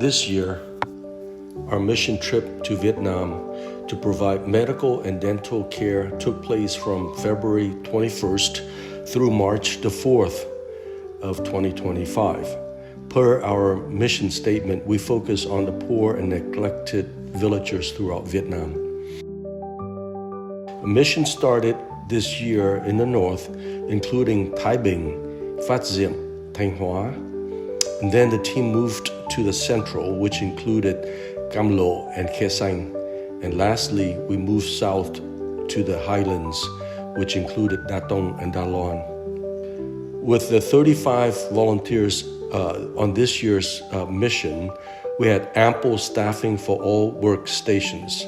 This year, our mission trip to Vietnam to provide medical and dental care took place from February 21st through March the 4th of 2025. Per our mission statement, we focus on the poor and neglected villagers throughout Vietnam. The mission started this year in the north, including Thái Bình, Phát Diệm, Thanh Hóa, and then the team moved to the central, which included Cam Lộ and Khe Sanh. And lastly, we moved south to the highlands, which included Datong and Da Loan. With the 35 volunteers on this year's mission, we had ample staffing for all workstations: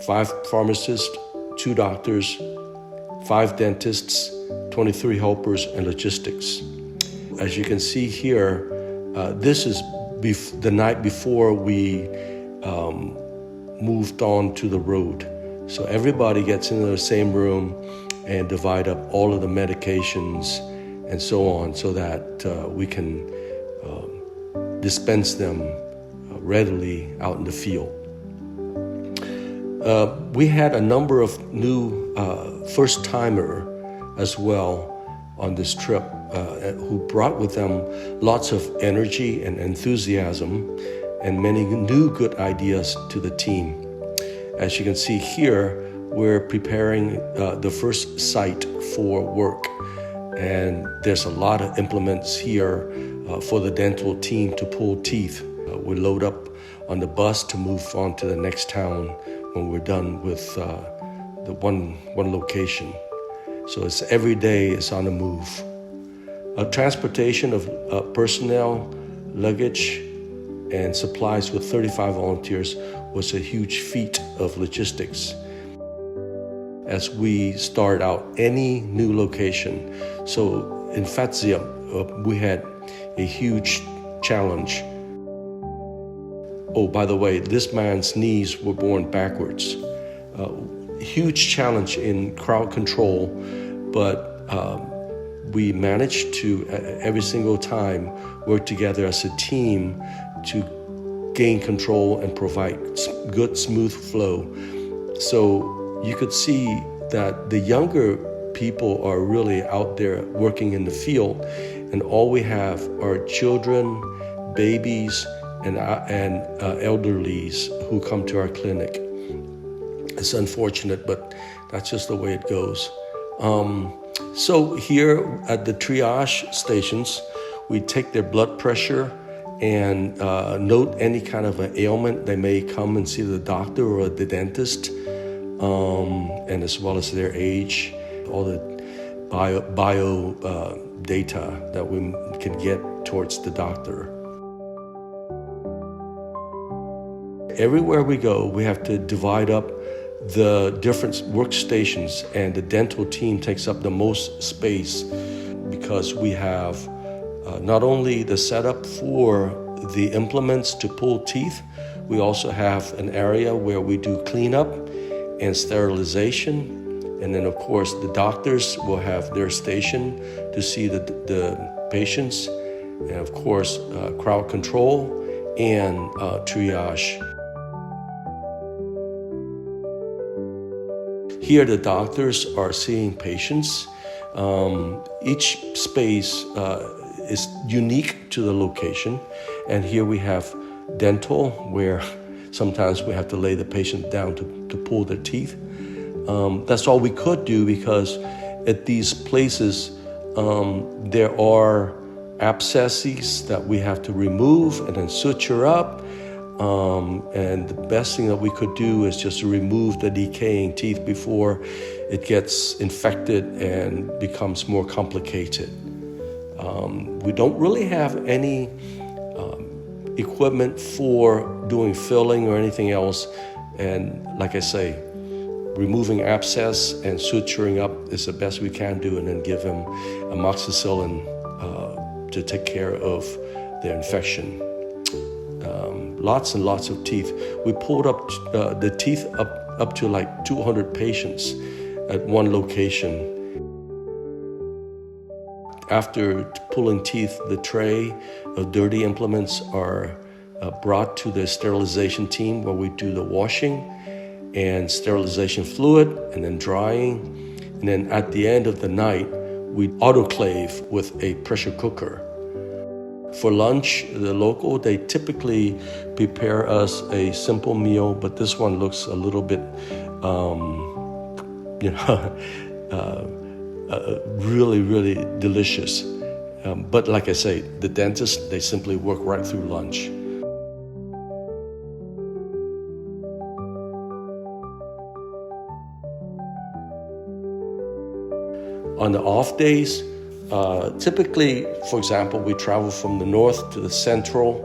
5 pharmacists, 2 doctors, 5 dentists, 23 helpers, and logistics. As you can see here, this is the night before we moved on to the road. So everybody gets into the same room and divide up all of the medications and so on, so that we can dispense them readily out in the field. We had a number of new first-timer as well on this trip who brought with them lots of energy and enthusiasm and many new good ideas to the team. As you can see here, we're preparing the first site for work, and there's a lot of implements here for the dental team to pull teeth. We load up on the bus to move on to the next town when we're done with the one location. So it's every day it's on the move. Transportation of personnel, luggage, and supplies with 35 volunteers was a huge feat of logistics as we start out any new location. So in Phát Diệm, we had a huge challenge. Oh, by the way, this man's knees were born backwards. Huge challenge in crowd control, but we managed to, every single time, work together as a team to gain control and provide good, smooth flow. So you could see that the younger people are really out there working in the field, and all we have are children, babies, and elderlies who come to our clinic. It's unfortunate, but that's just the way it goes. So here at the triage stations, we take their blood pressure and note any kind of an ailment. They may come and see the doctor or the dentist, and as well as their age, all the bio data that we can get towards the doctor. Everywhere we go, we have to divide up the different workstations, and the dental team takes up the most space because we have not only the setup for the implements to pull teeth, we also have an area where we do cleanup and sterilization. And then, of course, the doctors will have their station to see the patients, and of course, crowd control and triage. Here, the doctors are seeing patients. Each space is unique to the location. And here we have dental, where sometimes we have to lay the patient down to pull their teeth. That's all we could do, because at these places, there are abscesses that we have to remove and then suture up. And the best thing that we could do is just to remove the decaying teeth before it gets infected and becomes more complicated. We don't really have any equipment for doing filling or anything else. And like I say, removing abscess and suturing up is the best we can do, and then give them amoxicillin to take care of their infection. Lots and lots of teeth. We pulled up the teeth up to like 200 patients at one location. After pulling teeth, the tray of dirty implements are brought to the sterilization team where we do the washing and sterilization fluid and then drying. And then at the end of the night, we autoclave with a pressure cooker. For lunch, the local, they typically prepare us a simple meal, but this one looks a little bit, really, really delicious. But like I say, the dentists, they simply work right through lunch. On the off days, typically, for example, we travel from the north to the central,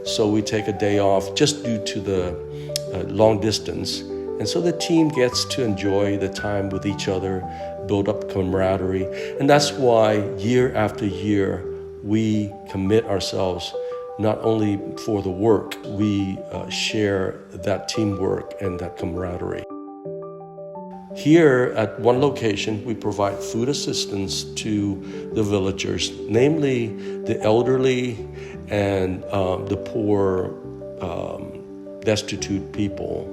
so we take a day off just due to the long distance. And so the team gets to enjoy the time with each other, build up camaraderie. And that's why year after year, we commit ourselves not only for the work, we share that teamwork and that camaraderie. Here at one location, we provide food assistance to the villagers, namely the elderly and the poor, destitute people.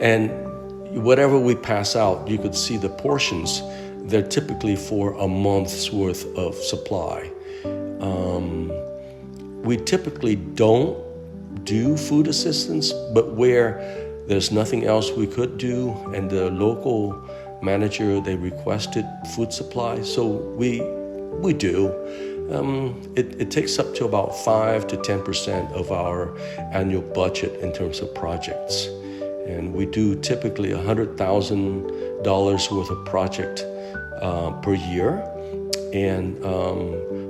And whatever we pass out, you could see the portions. They're typically for a month's worth of supply. We typically don't do food assistance, but where there's nothing else we could do, and the local manager, they requested food supply, so we do. It takes up to about 5 to 10% of our annual budget in terms of projects. And we do typically $100,000 worth of project per year. And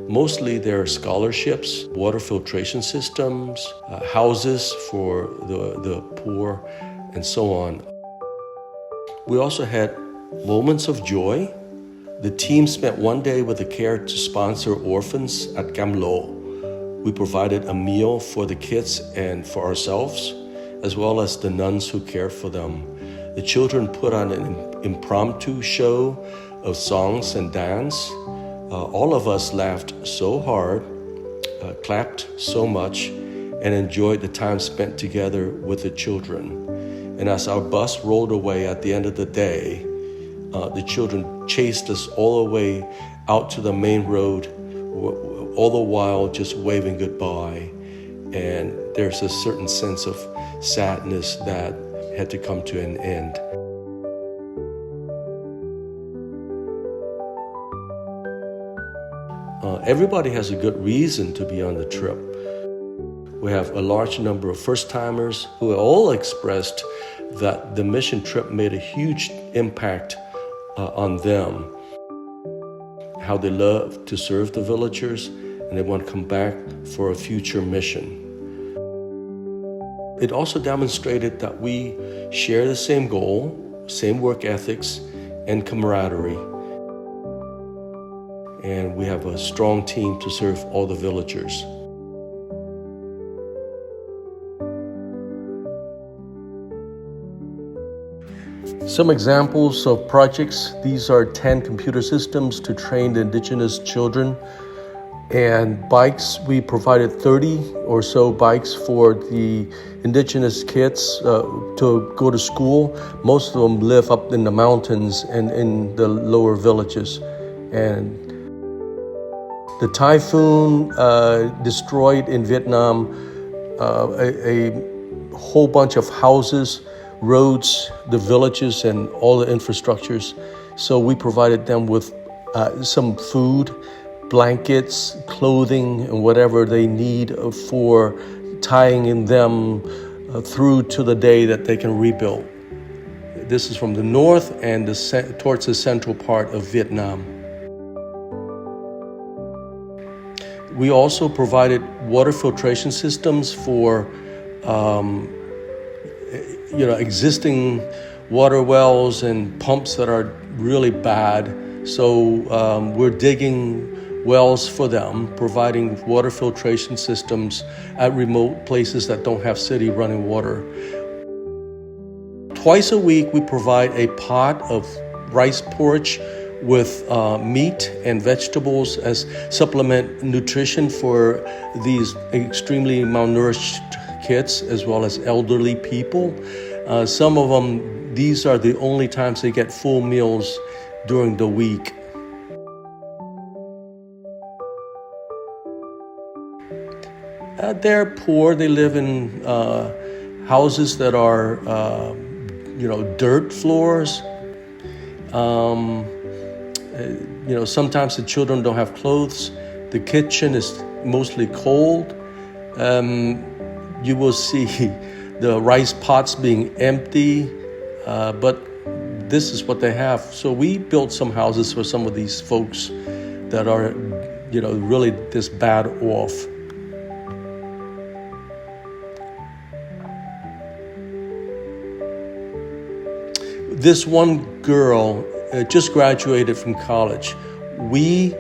mostly there are scholarships, water filtration systems, houses for the poor, and so on. We also had moments of joy. The team spent one day with the care to sponsor orphans at Cam Lo. We provided a meal for the kids and for ourselves, as well as the nuns who cared for them. The children put on an impromptu show of songs and dance. All of us laughed so hard, clapped so much, and enjoyed the time spent together with the children. And as our bus rolled away at the end of the day, the children chased us all the way out to the main road, all the while just waving goodbye. And there's a certain sense of sadness that had to come to an end. Everybody has a good reason to be on the trip. We have a large number of first-timers who all expressed that the mission trip made a huge impact on them, how they love to serve the villagers, and they want to come back for a future mission. It also demonstrated that we share the same goal, same work ethics, and camaraderie. And we have a strong team to serve all the villagers. Some examples of projects. These are 10 computer systems to train the indigenous children. And bikes, we provided 30 or so bikes for the indigenous kids to go to school. Most of them live up in the mountains and in the lower villages. And the typhoon destroyed in Vietnam a whole bunch of houses, roads, the villages, and all the infrastructures. So we provided them with some food, blankets, clothing, and whatever they need for tying in them through to the day that they can rebuild. This is from the north and towards the central part of Vietnam. We also provided water filtration systems for existing water wells and pumps that are really bad. So we're digging wells for them, providing water filtration systems at remote places that don't have city running water. Twice a week, we provide a pot of rice porridge with meat and vegetables as supplement nutrition for these extremely malnourished kids as well as elderly people. Some of them, these are the only times they get full meals during the week. They're poor. They live in houses that are, dirt floors. Sometimes the children don't have clothes. The kitchen is mostly cold. You will see the rice pots being empty, but this is what they have. So we built some houses for some of these folks that are, really this bad off. This one girl just graduated from college. We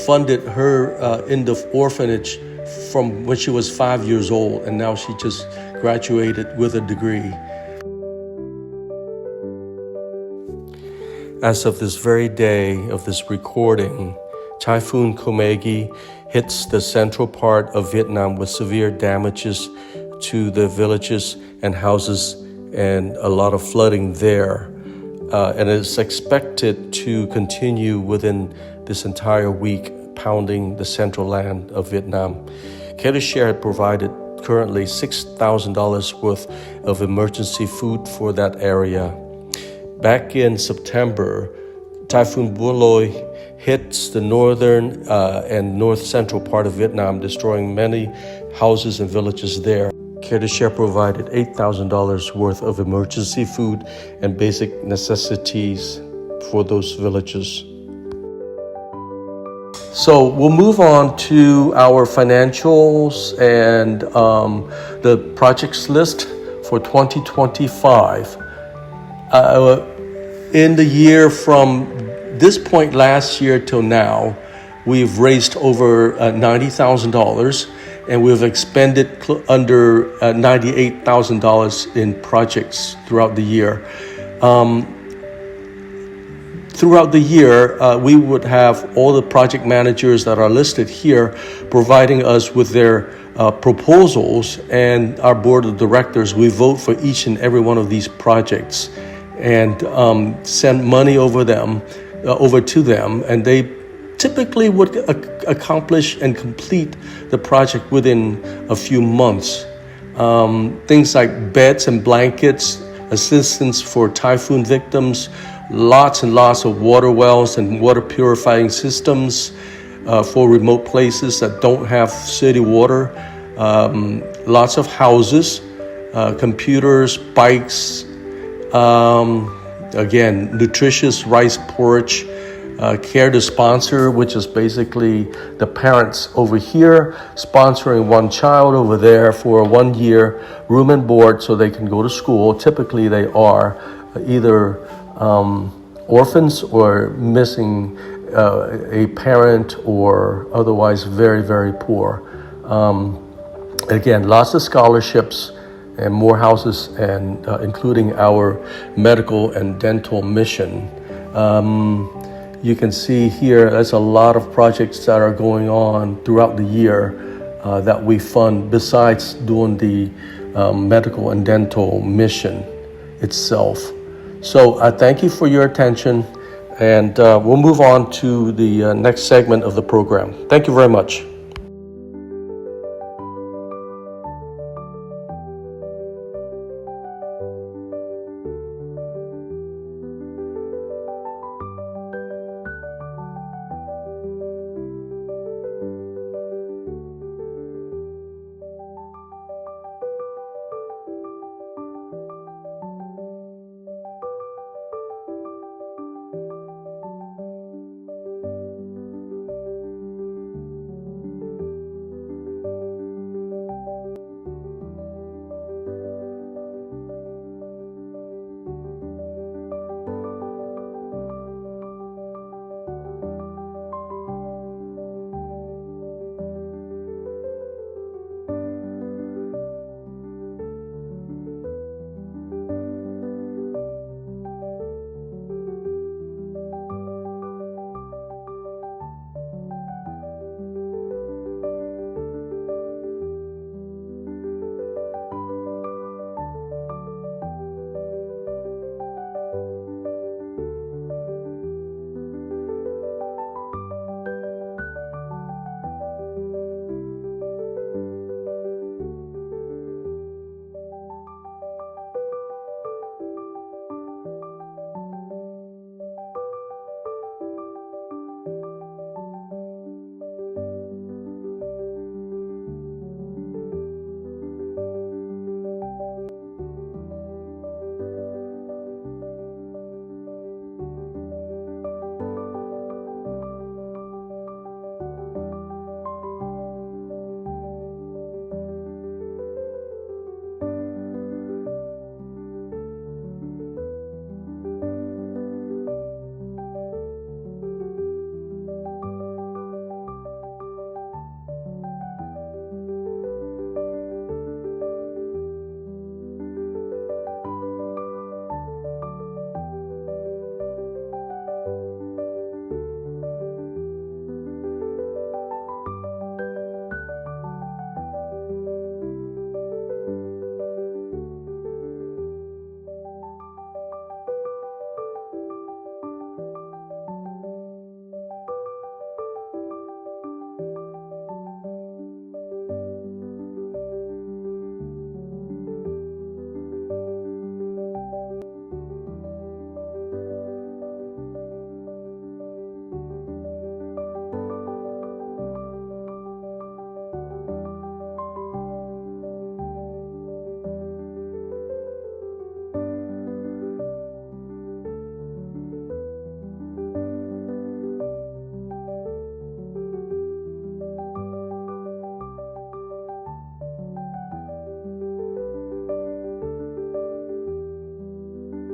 funded her in the orphanage from when she was 5 years old, and now she just graduated with a degree. As of this very day of this recording, Typhoon Komagi hits the central part of Vietnam with severe damages to the villages and houses and a lot of flooding there. And it's expected to continue within this entire week, pounding the central land of Vietnam. CareToShare had provided currently $6,000 worth of emergency food for that area. Back in September, Typhoon Bua Loi hits the northern and north central part of Vietnam, destroying many houses and villages there. CareToShare provided $8,000 worth of emergency food and basic necessities for those villages. So we'll move on to our financials and the projects list for 2025. In the year from this point last year till now, we've raised over $90,000. And we've expended under $98,000 in projects throughout the year. Throughout the year, we would have all the project managers that are listed here providing us with their proposals, and our board of directors, we vote for each and every one of these projects and send money over to them, and they typically would accomplish and complete the project within a few months. Things like beds and blankets, assistance for typhoon victims, lots and lots of water wells and water purifying systems for remote places that don't have city water, lots of houses, computers, bikes, again, nutritious rice porridge, Care to Sponsor, which is basically the parents over here sponsoring one child over there for 1 year room and board so they can go to school. Typically they are either orphans or missing a parent or otherwise very, very poor. Again, lots of scholarships and more houses, and including our medical and dental mission. You can see here, there's a lot of projects that are going on throughout the year that we fund besides doing the medical and dental mission itself. So I thank you for your attention, and we'll move on to the next segment of the program. Thank you very much.